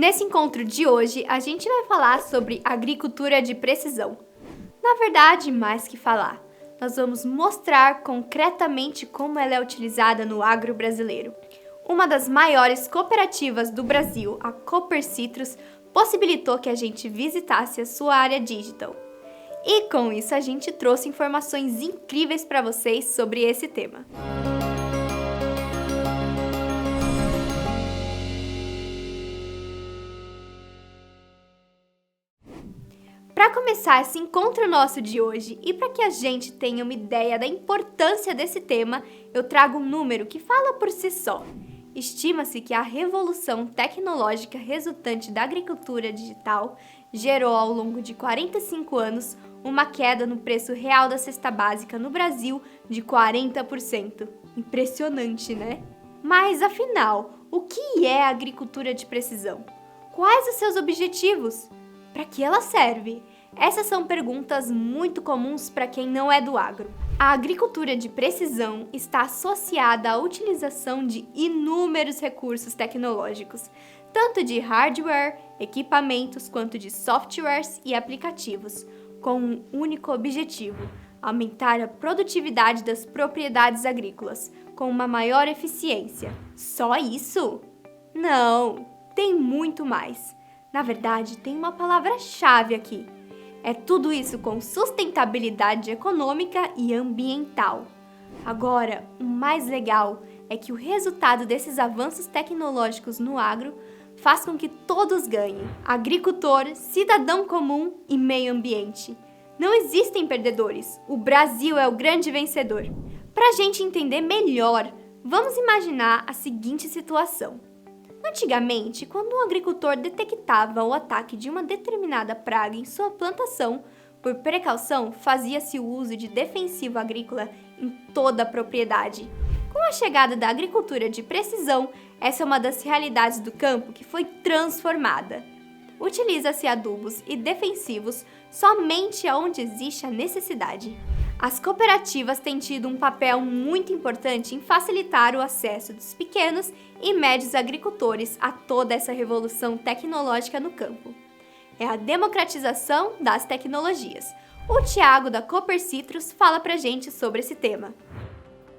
Nesse encontro de hoje, a gente vai falar sobre agricultura de precisão. Na verdade, mais que falar, nós vamos mostrar concretamente como ela é utilizada no agro brasileiro. Uma das maiores cooperativas do Brasil, a Copercitros, possibilitou que a gente visitasse a sua área digital. E com isso a gente trouxe informações incríveis para vocês sobre esse tema. Para começar esse encontro nosso de hoje e para que a gente tenha uma ideia da importância desse tema, eu trago um número que fala por si só. Estima-se que a revolução tecnológica resultante da agricultura digital gerou ao longo de 45 anos uma queda no preço real da cesta básica no Brasil de 40%. Impressionante, né? Mas afinal, o que é a agricultura de precisão? Quais os seus objetivos? Para que ela serve? Essas são perguntas muito comuns para quem não é do agro. A agricultura de precisão está associada à utilização de inúmeros recursos tecnológicos, tanto de hardware, equipamentos, quanto de softwares e aplicativos, com um único objetivo: aumentar a produtividade das propriedades agrícolas, com uma maior eficiência. Só isso? Não, tem muito mais. Na verdade, tem uma palavra-chave aqui. É tudo isso com sustentabilidade econômica e ambiental. Agora, o mais legal é que o resultado desses avanços tecnológicos no agro faz com que todos ganhem: agricultor, cidadão comum e meio ambiente. Não existem perdedores, o Brasil é o grande vencedor. Para a gente entender melhor, vamos imaginar a seguinte situação. Antigamente, quando um agricultor detectava o ataque de uma determinada praga em sua plantação, por precaução, fazia-se o uso de defensivo agrícola em toda a propriedade. Com a chegada da agricultura de precisão, essa é uma das realidades do campo que foi transformada. Utiliza-se adubos e defensivos somente onde existe a necessidade. As cooperativas têm tido um papel muito importante em facilitar o acesso dos pequenos e médios agricultores a toda essa revolução tecnológica no campo. É a democratização das tecnologias. O Thiago da Copercitros fala pra gente sobre esse tema.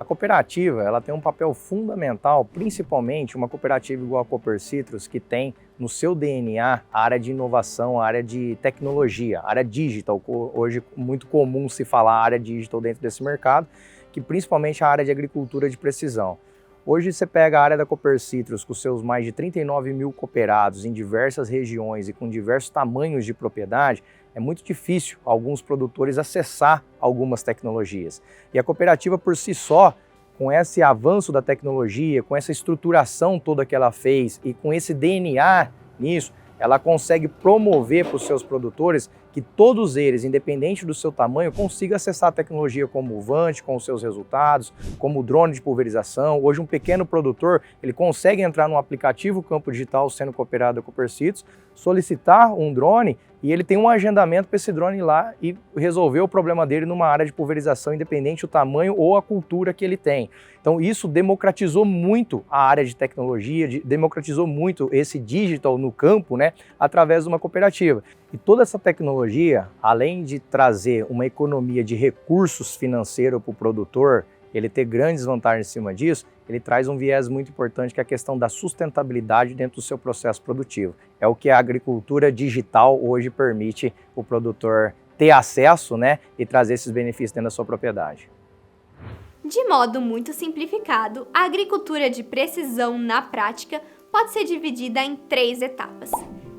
A cooperativa ela tem um papel fundamental, principalmente uma cooperativa igual a Copercitros, que tem no seu DNA a área de inovação, a área de tecnologia, a área digital. Hoje muito comum se falar a área digital dentro desse mercado, que principalmente a área de agricultura de precisão. Hoje você pega a área da Copercitros com seus mais de 39 mil cooperados em diversas regiões e com diversos tamanhos de propriedade, é muito difícil alguns produtores acessar algumas tecnologias. E a cooperativa por si só, com esse avanço da tecnologia, com essa estruturação toda que ela fez e com esse DNA nisso, ela consegue promover para os seus produtores que todos eles, independente do seu tamanho, consigam acessar a tecnologia como o Vante, com os seus resultados, como o drone de pulverização. Hoje um pequeno produtor, ele consegue entrar no aplicativo Campo Digital sendo cooperado da Copercitros, solicitar um drone e ele tem um agendamento para esse drone ir lá e resolver o problema dele numa área de pulverização, independente do tamanho ou a cultura que ele tem. Então isso democratizou muito a área de tecnologia, democratizou muito esse digital no campo, né, através de uma cooperativa. E toda essa tecnologia, além de trazer uma economia de recursos financeiros para o produtor, ele ter grandes vantagens em cima disso, ele traz um viés muito importante que é a questão da sustentabilidade dentro do seu processo produtivo. É o que a agricultura digital hoje permite o produtor ter acesso, né, e trazer esses benefícios dentro da sua propriedade. De modo muito simplificado, a agricultura de precisão na prática pode ser dividida em 3 etapas.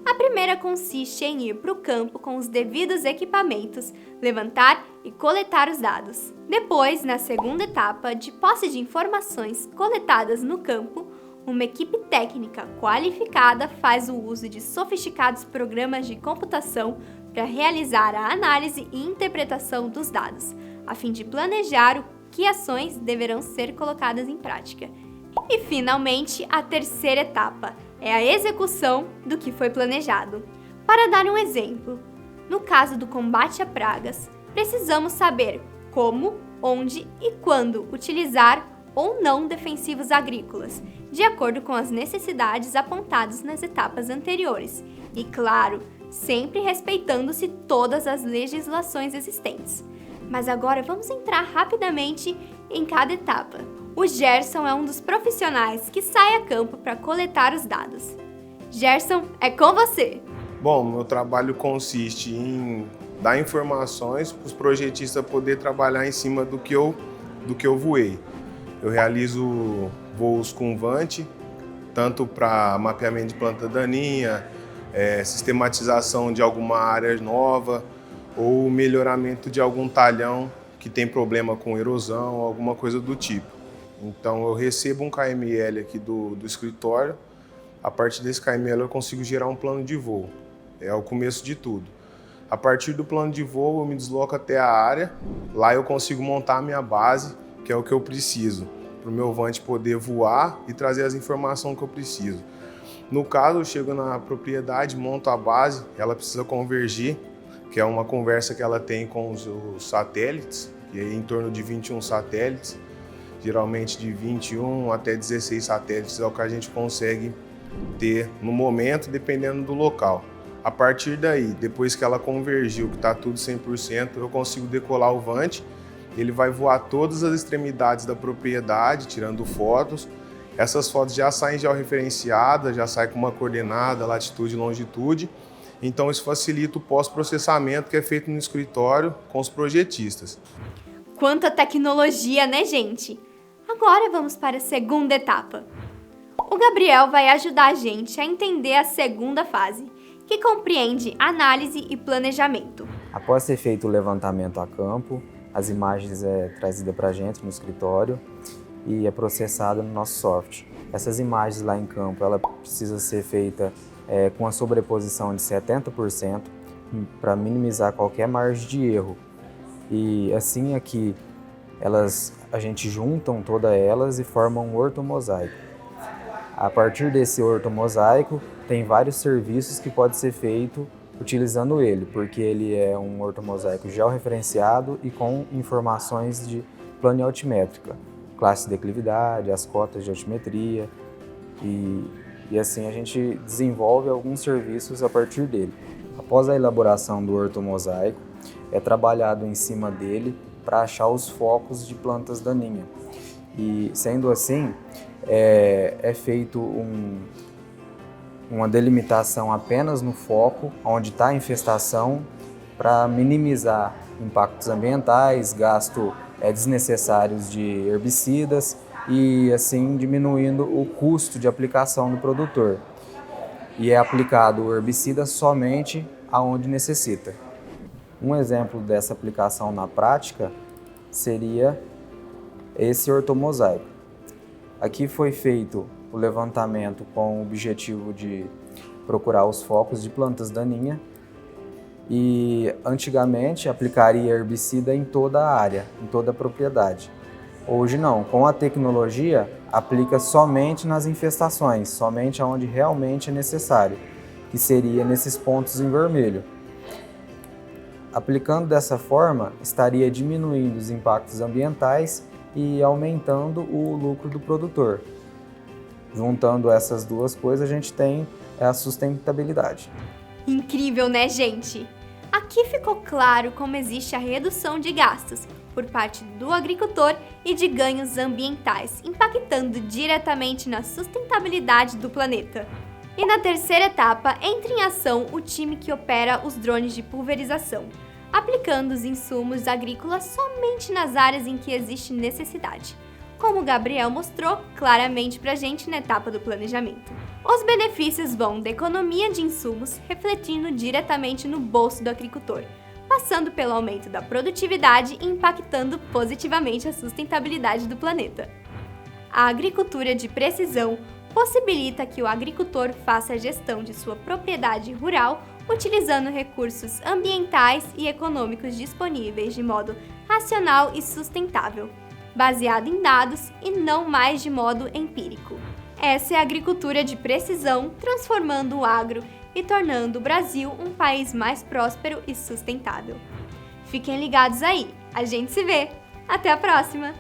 A primeira consiste em ir para o campo com os devidos equipamentos, levantar e coletar os dados. Depois, na segunda etapa, de posse de informações coletadas no campo, uma equipe técnica qualificada faz o uso de sofisticados programas de computação para realizar a análise e interpretação dos dados, a fim de planejar que ações deverão ser colocadas em prática. E, finalmente, a terceira etapa é a execução do que foi planejado. Para dar um exemplo, no caso do combate a pragas, precisamos saber como, onde e quando utilizar ou não defensivos agrícolas de acordo com as necessidades apontadas nas etapas anteriores e, claro, sempre respeitando-se todas as legislações existentes. Mas agora vamos entrar rapidamente em cada etapa. O Gerson é um dos profissionais que sai a campo para coletar os dados. Gerson, é com você! Bom, meu trabalho consiste em dar informações para os projetistas poderem trabalhar em cima do que eu voei. Eu realizo voos com VANT, tanto para mapeamento de planta daninha, sistematização de alguma área nova ou melhoramento de algum talhão que tem problema com erosão, alguma coisa do tipo. Então eu recebo um KML aqui do escritório, a partir desse KML eu consigo gerar um plano de voo, é o começo de tudo. A partir do plano de voo eu me desloco até a área, lá eu consigo montar a minha base, que é o que eu preciso, para o meu VANT poder voar e trazer as informações que eu preciso. No caso, eu chego na propriedade, monto a base, ela precisa convergir, que é uma conversa que ela tem com os satélites, que é em torno de 21 satélites, geralmente de 21 até 16 satélites é o que a gente consegue ter no momento, dependendo do local. A partir daí, depois que ela convergiu, que está tudo 100%, eu consigo decolar o VANT, ele vai voar todas as extremidades da propriedade, tirando fotos. Essas fotos já saem georreferenciadas, já saem com uma coordenada, latitude e longitude. Então isso facilita o pós-processamento que é feito no escritório com os projetistas. Quanta tecnologia, né, gente? Agora vamos para a segunda etapa. O Gabriel vai ajudar a gente a entender a segunda fase, que compreende análise e planejamento. Após ser feito o levantamento a campo, as imagens trazidas para a gente no escritório e é processada no nosso software. Essas imagens lá em campo, ela precisa ser feita com a sobreposição de 70% para minimizar qualquer margem de erro. E assim aqui, a gente juntam todas elas e formam um ortomosaico. A partir desse ortomosaico, tem vários serviços que pode ser feito utilizando ele, porque ele é um ortomosaico georreferenciado e com informações de plano e altimétrica, classe de declividade, as cotas de altimetria e assim a gente desenvolve alguns serviços a partir dele. Após a elaboração do ortomosaico, é trabalhado em cima dele para achar os focos de plantas daninhas. E sendo assim, é feito uma delimitação apenas no foco, onde está a infestação, para minimizar impactos ambientais, gasto desnecessários de herbicidas e assim diminuindo o custo de aplicação do produtor. E é aplicado o herbicida somente aonde necessita. Um exemplo dessa aplicação na prática seria esse ortomosaico. Aqui foi feito o levantamento com o objetivo de procurar os focos de plantas daninhas e antigamente aplicaria herbicida em toda a área, em toda a propriedade. Hoje não, com a tecnologia aplica somente nas infestações, somente onde realmente é necessário, que seria nesses pontos em vermelho. Aplicando dessa forma, estaria diminuindo os impactos ambientais e aumentando o lucro do produtor. Juntando essas duas coisas, a gente tem a sustentabilidade. Incrível, né, gente? Aqui ficou claro como existe a redução de gastos por parte do agricultor e de ganhos ambientais, impactando diretamente na sustentabilidade do planeta. E na terceira etapa, entra em ação o time que opera os drones de pulverização, aplicando os insumos agrícolas somente nas áreas em que existe necessidade, como o Gabriel mostrou claramente pra gente na etapa do planejamento. Os benefícios vão da economia de insumos, refletindo diretamente no bolso do agricultor, passando pelo aumento da produtividade e impactando positivamente a sustentabilidade do planeta. A agricultura de precisão possibilita que o agricultor faça a gestão de sua propriedade rural utilizando recursos ambientais e econômicos disponíveis de modo racional e sustentável, baseado em dados e não mais de modo empírico. Essa é a agricultura de precisão, transformando o agro e tornando o Brasil um país mais próspero e sustentável. Fiquem ligados aí, a gente se vê! Até a próxima!